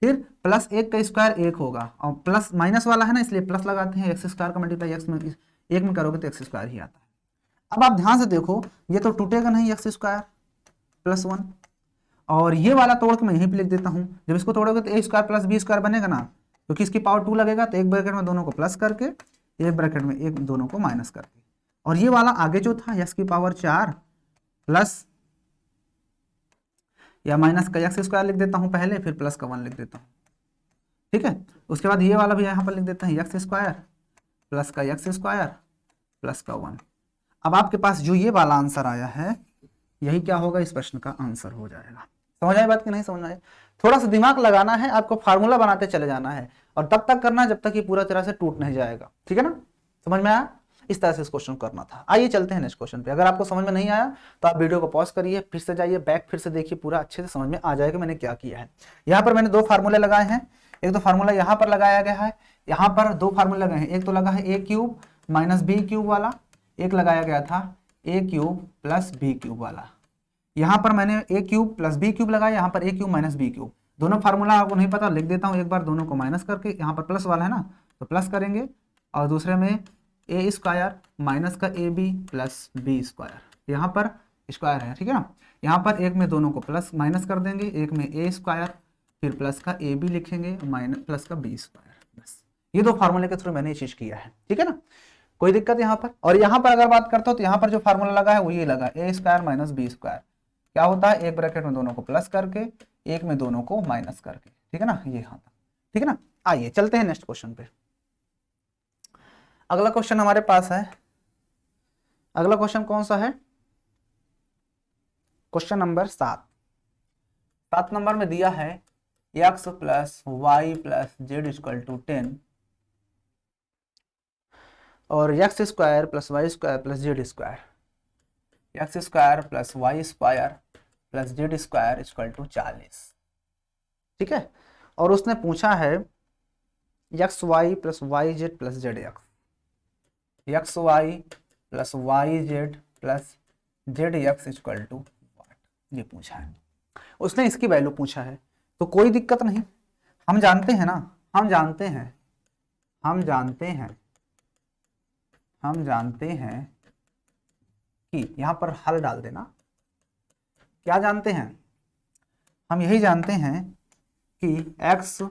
फिर प्लस 1 का स्क्वायर 1 होगा, और प्लस माइनस वाला है ना इसलिए प्लस लगाते हैं, एक्स स्क्वायर का मल्टीप्लाई एक्स में 1 में करोगे तो एक्स स्क्वायर ही आता है। अब आप ध्यान से देखो ये तो टूटेगा नहीं, एक्स स्क्वायर प्लस 1, और ये वाला तोड़ के मैं यहीं पे लिख देता हूँ, जब इसको तोड़ोगे तो ए स्क्वायर प्लस बी स्क्वायर बनेगा ना, क्योंकि इसकी पावर 2 लगेगा, तो एक ब्रैकेट में दोनों को प्लस करके एक ब्रैकेट में एक दोनों को माइनस करके, और ये वाला आगे जो था एक्स की पावर 4 प्लस या माइनस का एक्स स्क्वायर लिख देता हूँ पहले, फिर प्लस का 1 लिख देता हूँ, ठीक है। उसके बाद ये वाला भी यहाँ पर लिख देते हैं एक्स स्क्वायर प्लस का एक्स स्क्वायर प्लस का 1। अब आपके पास जो ये वाला आंसर आया है यही क्या होगा, इस प्रश्न का आंसर हो जाएगा। समझ आए बात कि नहीं समझ आए, थोड़ा सा दिमाग लगाना है आपको, फार्मूला बनाते चले जाना है और तब तक करना है जब तक ये पूरा तरह से टूट नहीं जाएगा, ठीक है ना। समझ में आया, इस तरह से इस क्वेश्चन करना था। आइए चलते हैं नेक्स्ट क्वेश्चन पे। अगर आपको समझ में नहीं आया तो आप वीडियो को पॉज करिए, फिर से जाइए बैक, फिर से देखिए, पूरा अच्छे से समझ में आ जाएगा मैंने क्या किया है। यहाँ पर मैंने 2 फार्मूले लगाए हैं, एक तो फार्मूला यहाँ पर लगाया गया है, यहाँ पर 2 फार्मूले लगे हैं, एक तो लगा है a cube minus B cube वाला, एक लगाया गया था ए क्यूब प्लस बी क्यूब वाला। यहाँ पर मैंने ए क्यूब प्लस बी क्यूब लगाया, यहाँ पर ए क्यूब माइनस बी क्यूब, दोनों फार्मूला आपको नहीं पता लिख देता हूँ एक बार, दोनों को माइनस करके, यहाँ पर प्लस वाला है ना तो प्लस करेंगे, और दूसरे में ए स्क्वायर माइनस का a b plus B square, यहाँ पर स्क्वायर है, ठीक है ना। यहाँ पर एक में दोनों को प्लस माइनस कर देंगे, एक में ए स्क्वायर फिर प्लस का ए बी लिखेंगे माइनस प्लस का बी स्क्वायर, बस ये 2 फार्मूले के थ्रू मैंने ये चीज़ किया है, ठीक है ना। कोई दिक्कत यहाँ पर। और यहाँ पर अगर बात करता हूँ तो यहाँ पर जो फार्मूला लगा है वो ये लगा ए स्क्वायर माइनस बी स्क्वायर, क्या होता है एक ब्रैकेट में दोनों को प्लस करके एक में दोनों को माइनस करके, ठीक है ना, ये यहाँ था, ठीक है ना। आइए चलते हैं नेक्स्ट क्वेश्चन पे। अगला क्वेश्चन हमारे पास है, अगला क्वेश्चन कौन सा है, क्वेश्चन नंबर 7 नंबर में दिया है x plus Y plus z equal to 10 और x square plus y square plus z square, x square plus y square plus z square equal to 40, ठीक है। और उसने पूछा है x y plus y z plus z x, x y plus y z plus z x equal to what, ये पूछा है उसने, इसकी वैल्यू पूछा है। तो कोई दिक्कत नहीं, हम जानते हैं ना, हम जानते हैं कि यहाँ पर हल डाल देना। क्या जानते हैं, हम यही जानते हैं कि x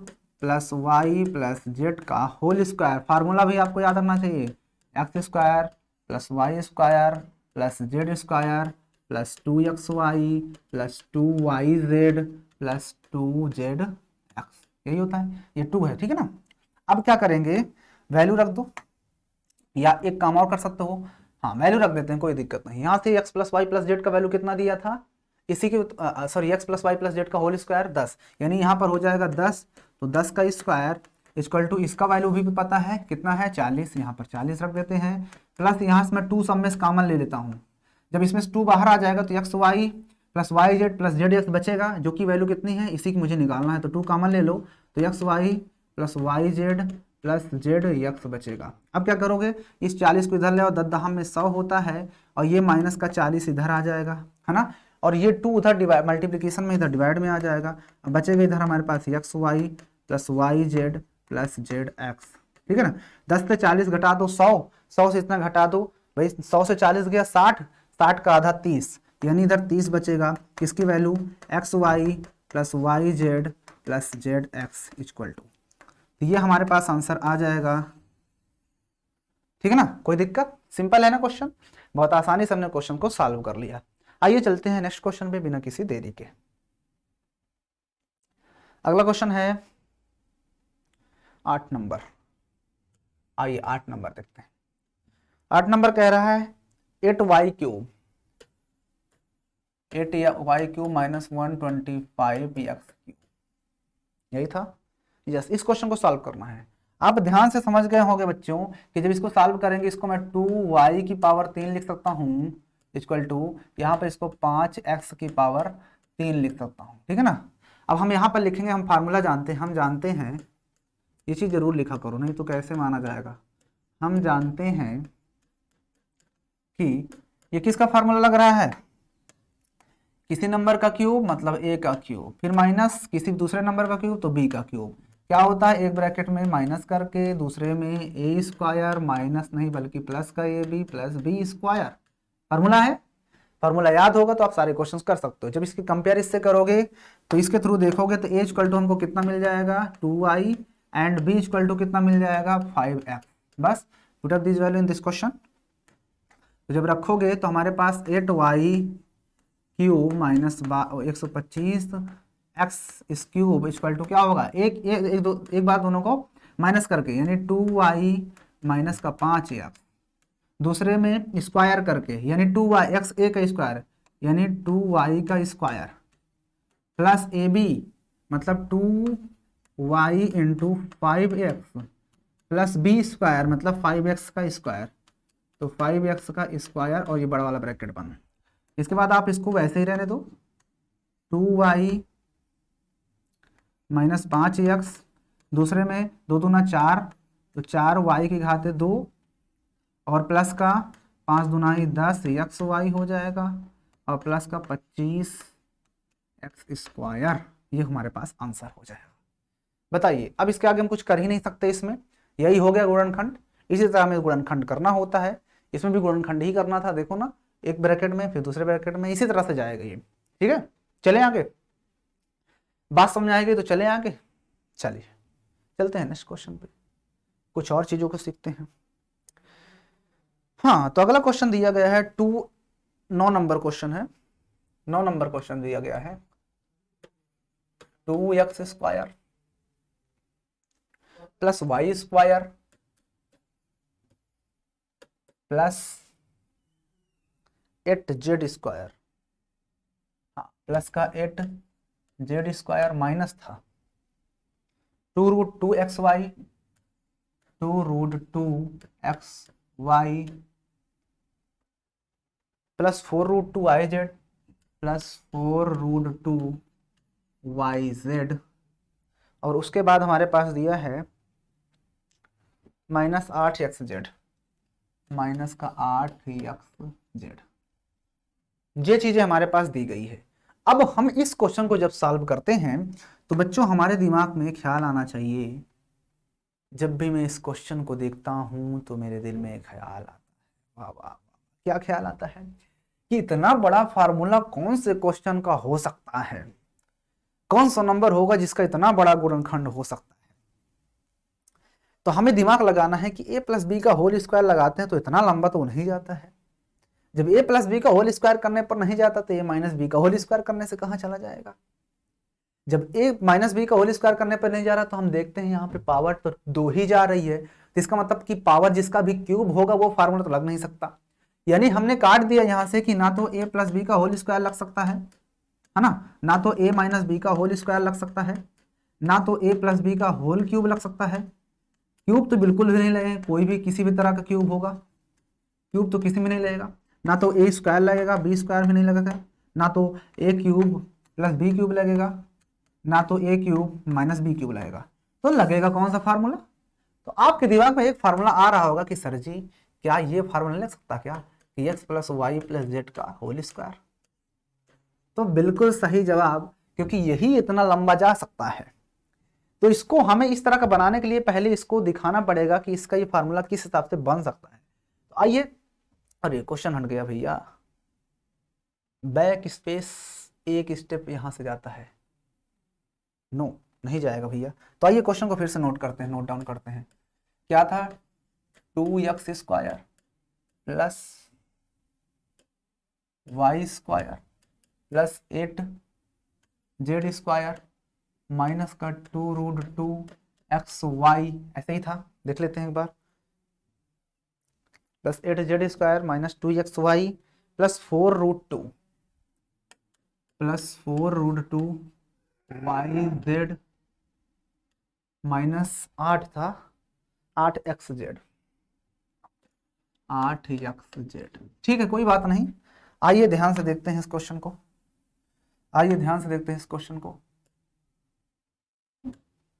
plus Y plus Z का होल स्क्वायर, फार्मूला भी आपको याद रखना चाहिए, x square plus y square plus z square plus 2xy plus 2yz plus 2zx, यही होता है, ये 2 है, ठीक है ना। अब क्या करेंगे, वैल्यू रख दो, या एक काम और कर सकते हो, हाँ वैल्यू रख देते हैं, कोई दिक्कत नहीं। यहाँ से x plus Y plus Z का वैल्यू कितना दिया था, इसी के sorry x plus Y plus Z का होल स्क्वायर 10, यानी यहाँ पर हो जाएगा 10, तो 10 का स्क्वायर इक्वल टू इसका वैल्यू भी पता है कितना है 40, यहाँ पर 40 रख देते हैं, प्लस यहाँ से मैं 2 सब में कॉमन ले लेता हूँ, जब इसमें से 2 बाहर आ जाएगा तो x y plus y z plus z x बचेगा, जो कि वैल्यू कितनी है इसी की मुझे निकालना है, तो 2 कॉमन ले लो, तो x y plus y z plus z x बचेगा। अब क्या करोगे, इस 40 को इधर ले आओ, 10 दहम में 100 होता है, और ये माइनस का 40 इधर आ जाएगा, है ना, और ये 2 उधर डिवाइड मल्टीप्लीकेशन में इधर डिवाइड में आ जाएगा। अब बचेगा इधर हमारे पास x y plus y z plus z x, ठीक है ना। 10 से 40 घटा दो 100, 100 से इतना घटा दो भाई, 100 से 40 गया 60, 60 का आधा 30, यानी इधर 30 बचेगा। किसकी value, x y plus y z plus z x equal to, तो ये हमारे पास आंसर आ जाएगा, ठीक है ना। कोई दिक्कत, सिंपल है ना क्वेश्चन, बहुत आसानी से हमने क्वेश्चन को सॉल्व कर लिया। आइए चलते हैं नेक्स्ट क्वेश्चन पे बिना किसी देरी के। अगला क्वेश्चन है 8 नंबर। आइए 8 नंबर देखते हैं। 8 नंबर कह रहा है 8y cube 8y cube minus 125x cube, यही था। यस, इस क्वेश्चन को सॉल्व करना है। आप ध्यान से समझ गए होंगे बच्चों कि जब इसको सॉल्व करेंगे, इसको मैं 2y की पावर 3 लिख सकता हूँ इक्वल टू, यहाँ पर इसको 5x की पावर 3 लिख सकता हूँ, ठीक है ना। अब हम यहाँ पर लिखेंगे, हम फार्मूला जानते हैं, हम जानते हैं, ये चीज़ जरूर लिखा करो नहीं तो कैसे माना जाएगा। हम जानते हैं कि ये किसका फार्मूला लग रहा है, किसी नंबर का क्यूब मतलब a का क्यूब, फिर माइनस किसी दूसरे नंबर का क्यूब तो b का क्यूब। क्या होता है, एक ब्रैकेट में माइनस करके दूसरे में a स्क्वायर माइनस नहीं बल्कि प्लस का ab plus b square, formula है। फार्मूला याद होगा तो आप सारे क्वेश्चंस कर सकते हो। जब इसकी कंपेयर इससे करोगे तो इसके थ्रू देखोगे तो a इक्वल टू हमको कितना मिल जाएगा 2y and b equal to कितना मिल जाएगा 5x। बस put up this value in this question. तो जब रखोगे तो हमारे पास 8y क्यूब माइनस 125 एक्स इस क्यूब इक्वल टू क्या होगा, एक बार दोनों को माइनस करके, यानी 2y माइनस का 5x, दूसरे में स्क्वायर करके यानी 2y एक्स ए का स्क्वायर यानी 2y का स्क्वायर प्लस ए बी मतलब 2y into 5x plus B square मतलब 5x का स्क्वायर, तो 5x का स्क्वायर और ये बड़ा वाला ब्रैकेट बंद। इसके बाद आप इसको वैसे ही रहने दो, 2y माइनस 5x, दूसरे में 2 दूना 4 तो 4y की घात 2 और प्लस का 5 दूनाई 10 एक्स वाई हो जाएगा और प्लस का 25 एक्स स्क्वायर, ये हमारे पास आंसर हो जाएगा। बताइए, अब इसके आगे हम कुछ कर ही नहीं सकते, इसमें यही हो गया गुणनखंड। इसी तरह हमें गुणनखंड करना होता है, इसमें भी गुणनखंड ही करना था, देखो ना, एक ब्रैकेट में फिर दूसरे ब्रैकेट में, इसी तरह से जाएगा ये, ठीक है। चले आगे, बात समझ आएगी तो चले आगे। चलिए चलते हैं नेक्स्ट क्वेश्चन पे, कुछ और चीजों को सीखते हैं। हाँ, तो अगला क्वेश्चन दिया गया है 9 नंबर क्वेश्चन है, 9 नंबर क्वेश्चन दिया गया है 2x square plus y square plus 8z square, हाँ प्लस का 8z स्क्वायर माइनस था 2√2xy 2√2xy plus 4√2yz plus 4√2yz, और उसके बाद हमारे पास दिया है माइनस 8xz माइनस का 8xz, ये चीजें हमारे पास दी गई है। अब हम इस क्वेश्चन को जब सॉल्व करते हैं तो बच्चों हमारे दिमाग में ख्याल आना चाहिए, जब भी मैं इस क्वेश्चन को देखता हूं तो मेरे दिल में एक ख्याल आता है, वाह वाह, क्या ख्याल आता है कि इतना बड़ा फार्मूला कौन से क्वेश्चन का हो सकता है, कौन सा नंबर होगा जिसका इतना बड़ा गुणनखंड हो सकता है। तो हमें दिमाग लगाना है कि a प्लस बी का होल स्क्वायर लगाते हैं तो इतना लंबा तो नहीं जाता है, जब a प्लस बी का होल स्क्वायर करने पर नहीं जाता तो a माइनस बी का होल स्क्वायर करने से कहाँ चला जाएगा। जब a माइनस बी का होल स्क्वायर करने पर नहीं जा रहा तो हम देखते हैं यहाँ पे पावर तो 2 ही जा रही है, तो इसका मतलब कि पावर जिसका भी क्यूब होगा वो फार्मूला तो लग नहीं सकता। यानी हमने काट दिया यहाँ से कि ना तो a प्लस बी का होल स्क्वायर लग सकता है ना तो a माइनस बी का होल स्क्वायर लग सकता है, ना तो a प्लस बी का होल क्यूब लग सकता है। क्यूब तो बिल्कुल भी नहीं लगेगा, कोई भी किसी भी तरह का क्यूब होगा, क्यूब तो किसी में नहीं लगेगा। ना तो ए स्क्वायर लगेगा, बी स्क्वायर भी नहीं लगेगा, ना तो ए क्यूब प्लस बी क्यूब लगेगा, ना तो ए क्यूब माइनस बी क्यूब लगेगा। तो लगेगा कौन सा फार्मूला? तो आपके दिमाग में एक फार्मूला आ रहा होगा कि सर जी क्या ये फार्मूला लग सकता क्या कि x plus Y plus Z का होल स्क्वायर? तो बिल्कुल सही जवाब, क्योंकि यही इतना लंबा जा सकता है। तो इसको हमें इस तरह का बनाने के लिए पहले इसको दिखाना पड़ेगा कि इसका ये फार्मूला किस हिसाब से बन सकता है। तो आइए, अरे क्वेश्चन हट गया भैया, बैक स्पेस एक स्टेप यहां से जाता है, नो नहीं जाएगा भैया। तो आइए क्वेश्चन को फिर से नोट करते हैं, नोट डाउन करते हैं। क्या था? 2x square plus y square plus 8z square minus का 2√2xy, ऐसे ही था, देख लेते हैं एक बार। Plus 8z square minus 2xy plus 4√2 plus 4√2 yz minus 8 था 8xz, 8xz। ठीक है, कोई बात नहीं। आइए ध्यान से देखते हैं इस क्वेश्चन को, आइए ध्यान से देखते हैं इस क्वेश्चन को।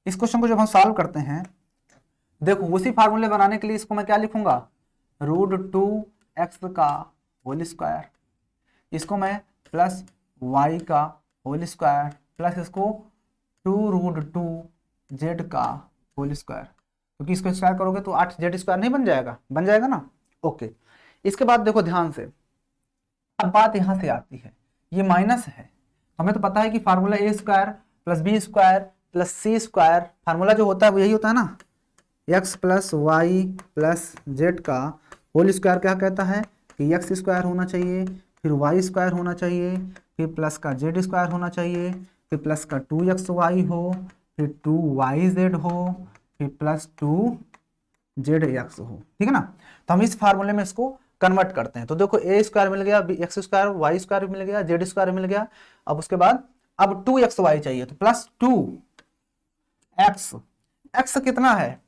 इस क्वेश्चन को जब हम सॉल्व करते हैं, देखो उसी फार्मूले बनाने के लिए इसको मैं क्या लिखूंगा? √2x का होल स्क्वायर, इसको मैं प्लस y का होल स्क्वायर प्लस इसको 2√2z का होल स्क्वायर, क्योंकि इसको स्क्वायर करोगे तो 8z स्क्वायर नहीं बन जाएगा? बन जाएगा ना। ओके, इसके बाद देखो ध्यान से, अब बात यहां से आती है, ये माइनस है, हमें तो पता है कि formula A square plus B square plus C square, formula जो होता है वो यही होता है ना, x plus Y plus Z का होल स्क्वायर क्या कहता है कि एक्स स्क्वायर होना चाहिए, फिर वाई स्क्वायर होना चाहिए, फिर प्लस का जेड स्क्वायर होना चाहिए, फिर प्लस का 2xy हो, फिर 2yz हो, फिर प्लस 2zx हो। ठीक है ना। तो हम इस फार्मूले में इसको कन्वर्ट करते हैं। तो देखो ए स्क्वायर मिल गया, एक्स स्क्वायर वाई स्क्वायर मिल गया, जेड स्क्वायर मिल गया। अब उसके बाद अब 2xy चाहिए, तो प्लस 2x, x कितना है?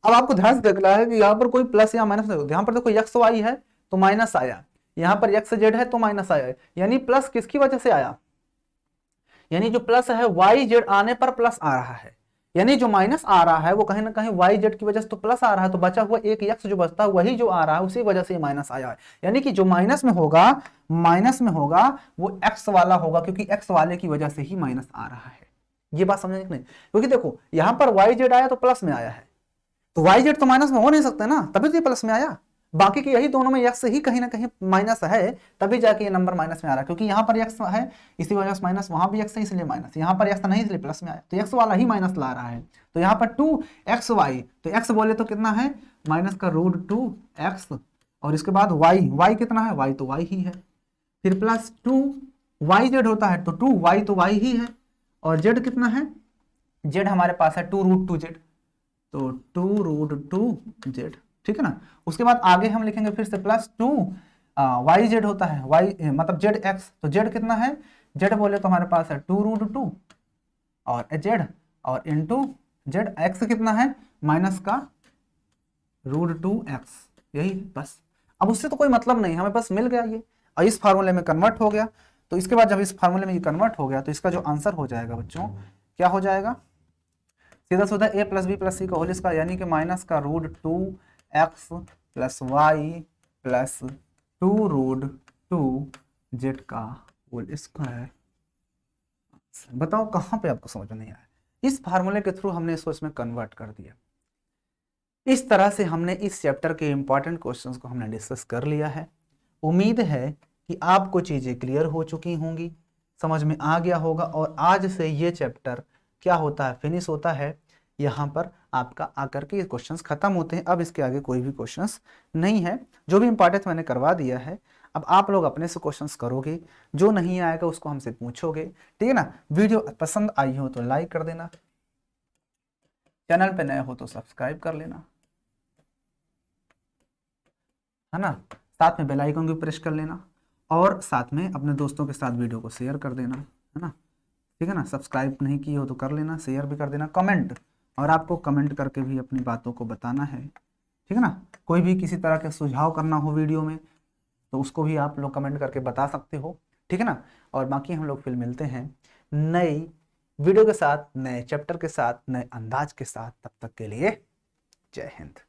अब आपको ध्यान से देखना है कि यहाँ पर कोई प्लस या माइनस नहीं, यहाँ पर देखो एक्स वाई है तो माइनस आया, यहाँ पर एक्स जेड है तो माइनस आया, यानी प्लस किसकी वजह से आया? यानी जो प्लस है वाई जेड आने पर प्लस आ रहा है, यानी जो माइनस आ रहा है वो कहीं ना कहीं वाई जेड की वजह से तो प्लस आ रहा है, तो बचा हुआ एक एक्स जो बचता है वही जो आ रहा है उसी वजह से ये माइनस आया है। यानी कि जो माइनस में होगा वो एक्स वाला होगा, क्योंकि एक्स वाले की वजह से ही माइनस आ रहा है। ये बात समझने की नहीं, क्योंकि देखो यहाँ पर वाई जेड आया तो प्लस में आया है, तो वाई जेड तो माइनस में हो नहीं सकता ना, तभी तो ये प्लस में आया। बाकी के यही दोनों में एक्स ही कहीं ना कहीं माइनस है, तभी जाके ये नंबर माइनस में आ रहा है, क्योंकि यहाँ पर एक्स है इसी वजह से माइनस, वहां भी एक्स है इसलिए माइनस, यहाँ पर एक्स नहीं इसलिए प्लस में आया, तो एक्स वाला ही माइनस ला रहा है। तो यहाँ पर 2xy, तो एक्स बोले तो कितना है माइनस का √2x, और इसके बाद वाई कितना है, वाई तो वाई ही है, फिर प्लस 2yz होता है तो 2y तो y ही है, और जेड कितना है, जेड हमारे पास है 2√2z, तो 2√2z। ठीक है ना। उसके बाद आगे हम लिखेंगे फिर से प्लस 2yz होता है, y मतलब zx, तो z कितना है, z बोले तो हमारे पास है 2√2 और z और इंटू z, x कितना है माइनस का √2x, यही बस। अब उससे तो कोई मतलब नहीं, हमें बस मिल गया ये और इस फार्मूले में कन्वर्ट हो गया। तो इसके बाद जब इस फार्मूले में ये कन्वर्ट हो गया तो इसका जो आंसर हो जाएगा बच्चों, क्या हो जाएगा, सीधा सीधा a प्लस बी प्लस सी का होल स्क्वायर, यानी कि माइनस का √2x plus Y plus 2√2z का होल स्क्वायर। बताओ कहाँ पे आपको समझ में नहीं आया? इस फार्मूले के थ्रू हमने इसको इसमें कन्वर्ट कर दिया। इस तरह से हमने इस चैप्टर के इंपॉर्टेंट क्वेश्चंस को हमने डिस्कस कर लिया है। उम्मीद है कि आपको चीज़ें क्लियर हो चुकी होंगी, समझ में आ गया होगा, और आज से ये चैप्टर क्या होता है, फिनिश होता है। यहाँ पर आपका आकर के ये क्वेश्चंस खत्म होते हैं। अब इसके आगे कोई भी क्वेश्चंस नहीं है, जो भी इंपॉर्टेंट मैंने करवा दिया है। अब आप लोग अपने से क्वेश्चंस करोगे, जो नहीं आएगा उसको हमसे पूछोगे। ठीक है ना। वीडियो पसंद आई हो तो लाइक कर देना, चैनल पे नए हो तो सब्सक्राइब कर लेना, है ना। साथ में बेल आइकन भी प्रेस कर लेना, और साथ में अपने दोस्तों के साथ वीडियो को शेयर कर देना, है ना। ठीक है ना। सब्सक्राइब नहीं किए हो तो कर लेना, शेयर भी कर देना, कमेंट, और आपको कमेंट करके भी अपनी बातों को बताना है। ठीक है ना। कोई भी किसी तरह के सुझाव करना हो वीडियो में तो उसको भी आप लोग कमेंट करके बता सकते हो, ठीक है ना। और बाकी हम लोग फिर मिलते हैं नई वीडियो के साथ, नए चैप्टर के साथ, नए अंदाज के साथ। तब तक के लिए जय हिंद।